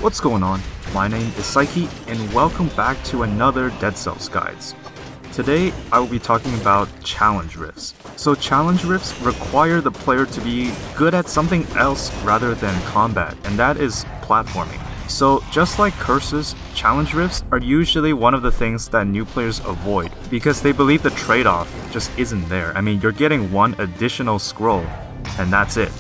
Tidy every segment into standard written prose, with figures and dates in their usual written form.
What's going on? My name is Psyche, and welcome back to another Dead Cells Guides. Today, I will be talking about challenge riffs. So challenge riffs require the player to be good at something else rather than combat, and that is platforming. So just like curses, challenge riffs are usually one of the things that new players avoid because they believe the trade-off just isn't there. I mean, you're getting one additional scroll, and that's it.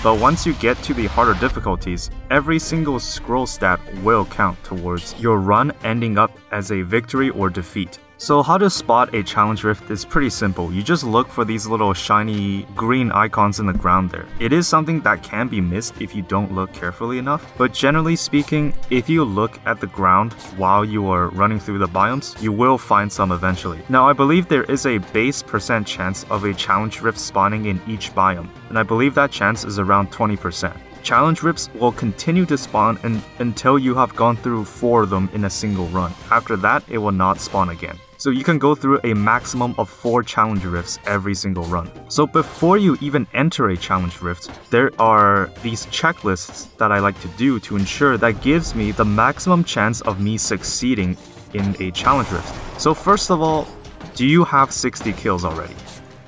But once you get to the harder difficulties, every single scroll stat will count towards your run ending up as a victory or defeat. So how to spot a challenge rift is pretty simple. You just look for these little shiny green icons in the ground there. It is something that can be missed if you don't look carefully enough, but generally speaking, if you look at the ground while you are running through the biomes, you will find some eventually. Now I believe there is a base % chance of a challenge rift spawning in each biome, and I believe that chance is around 20%. Challenge rifts will continue to spawn until you have gone through 4 of them in a single run. After that, it will not spawn again. So you can go through a maximum of 4 challenge rifts every single run. So before you even enter a challenge rift, there are these checklists that I like to do to ensure that gives me the maximum chance of me succeeding in a challenge rift. So first of all, do you have 60 kills already?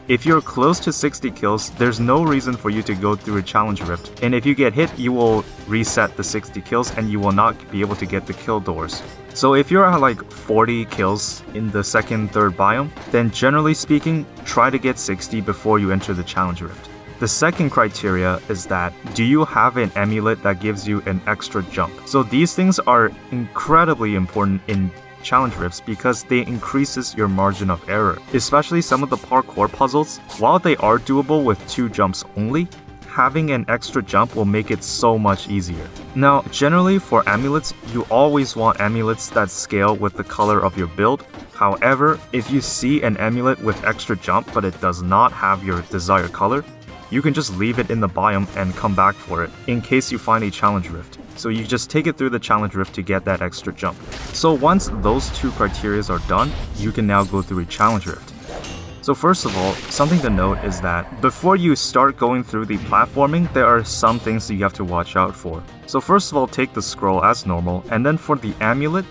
If you're close to 60 kills, there's no reason for you to go through a challenge rift. And if you get hit, you will reset the 60 kills and you will not be able to get the kill doors. So if you're at like 40 kills in the second, third biome, then generally speaking, try to get 60 before you enter the challenge rift. The second criteria is that, do you have an amulet that gives you an extra jump? So these things are incredibly important in challenge rifts because they increases your margin of error. Especially some of the parkour puzzles, while they are doable with 2 jumps only, having an extra jump will make it so much easier. Now, generally for amulets, you always want amulets that scale with the color of your build. However, if you see an amulet with extra jump but it does not have your desired color, you can just leave it in the biome and come back for it in case you find a challenge rift. So you just take it through the challenge rift to get that extra jump. So once those 2 criteria are done, you can now go through a challenge rift. So first of all, something to note is that before you start going through the platforming, there are some things that you have to watch out for. So first of all, take the scroll as normal, and then for the amulet,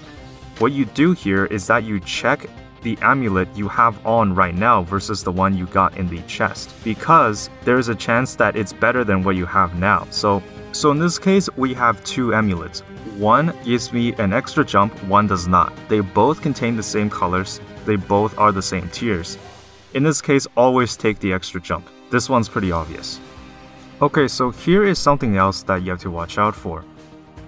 what you do here is that you check the amulet you have on right now versus the one you got in the chest, because there is a chance that it's better than what you have now. So in this case, we have 2 amulets. One gives me an extra jump, one does not. They both contain the same colors, they both are the same tiers. In this case, always take the extra jump. This one's pretty obvious. Okay, so here is something else that you have to watch out for.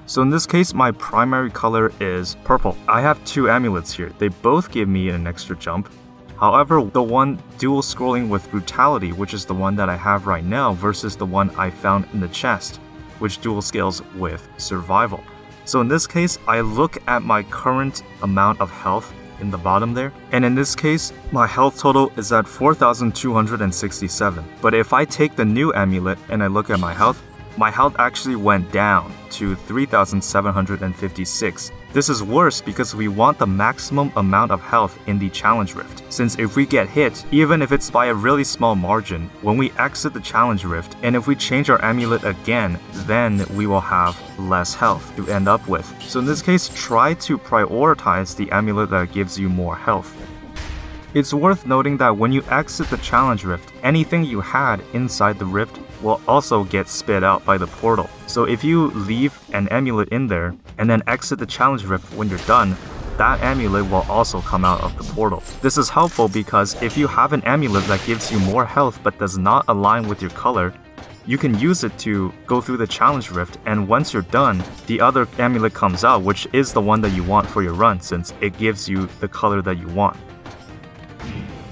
So in this case, my primary color is purple. I have 2 amulets here. They both give me an extra jump. However, the one dual scrolling with brutality, which is the one that I have right now, versus the one I found in the chest, which dual scales with survival. So in this case, I look at my current amount of health in the bottom there, and in this case, my health total is at 4,267. But if I take the new amulet and I look at my health actually went down to 3,756. This is worse because we want the maximum amount of health in the challenge rift. Since if we get hit, even if it's by a really small margin, when we exit the challenge rift, and if we change our amulet again, then we will have less health to end up with. So in this case, try to prioritize the amulet that gives you more health. It's worth noting that when you exit the challenge rift, anything you had inside the rift will also get spit out by the portal. So if you leave an amulet in there and then exit the challenge rift when you're done, that amulet will also come out of the portal. This is helpful because if you have an amulet that gives you more health but does not align with your color, you can use it to go through the challenge rift, and once you're done, the other amulet comes out, which is the one that you want for your run since it gives you the color that you want.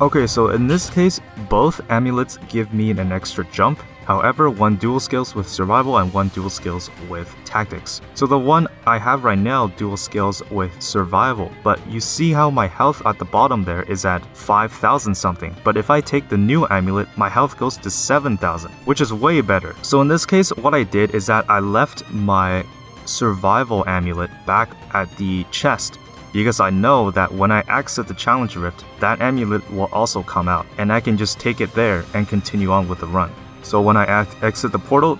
Okay, so in this case, both amulets give me an extra jump. However, one dual scales with survival and one dual scales with tactics. So the one I have right now dual scales with survival, but you see how my health at the bottom there is at 5,000 something. But if I take the new amulet, my health goes to 7,000, which is way better. So in this case, what I did is that I left my survival amulet back at the chest, because I know that when I exit the challenge rift, that amulet will also come out, and I can just take it there and continue on with the run. So when I exit the portal,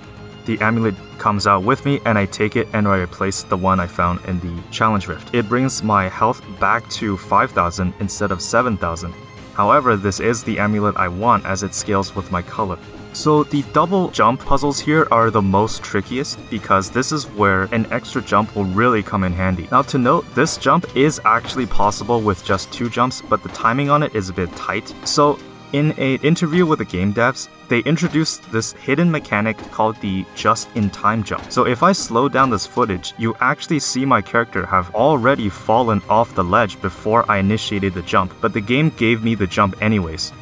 the amulet comes out with me and I take it and I replace the one I found in the challenge rift. It brings my health back to 5,000 instead of 7,000. However, this is the amulet I want as it scales with my color. So the double jump puzzles here are the most trickiest because this is where an extra jump will really come in handy. Now to note, this jump is actually possible with just 2 jumps, but the timing on it is a bit tight. So in an interview with the game devs, they introduced this hidden mechanic called the just-in-time jump. So if I slow down this footage, you actually see my character have already fallen off the ledge before I initiated the jump, but the game gave me the jump anyways.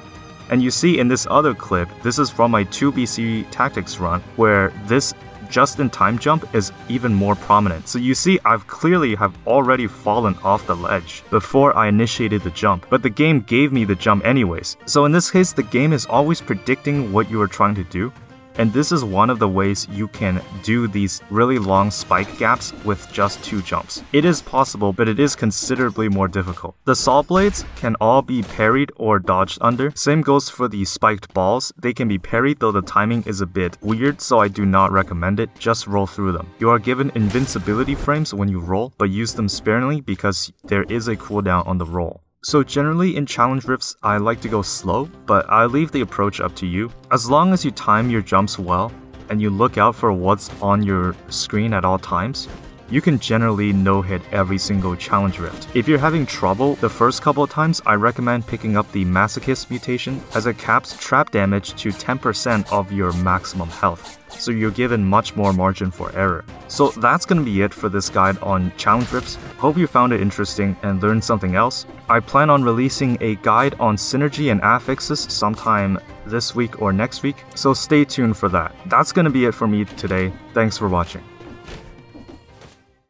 And you see in this other clip, this is from my 2BC Tactics run, where this just-in-time jump is even more prominent. So you see I've clearly have already fallen off the ledge before I initiated the jump, but the game gave me the jump anyways. So in this case, the game is always predicting what you are trying to do. And this is one of the ways you can do these really long spike gaps with just 2 jumps. It is possible, but it is considerably more difficult. The saw blades can all be parried or dodged under. Same goes for the spiked balls. They can be parried, though the timing is a bit weird, so I do not recommend it. Just roll through them. You are given invincibility frames when you roll, but use them sparingly because there is a cooldown on the roll. So generally in challenge rifts, I like to go slow, but I leave the approach up to you. As long as you time your jumps well, and you look out for what's on your screen at all times, you can generally no-hit every single challenge rift. If you're having trouble the first couple of times, I recommend picking up the Masochist mutation, as it caps trap damage to 10% of your maximum health. So you're given much more margin for error. So that's gonna be it for this guide on challenge rifts. Hope you found it interesting and learned something else. I plan on releasing a guide on synergy and affixes sometime this week or next week, so stay tuned for that. That's gonna be it for me today. Thanks for watching.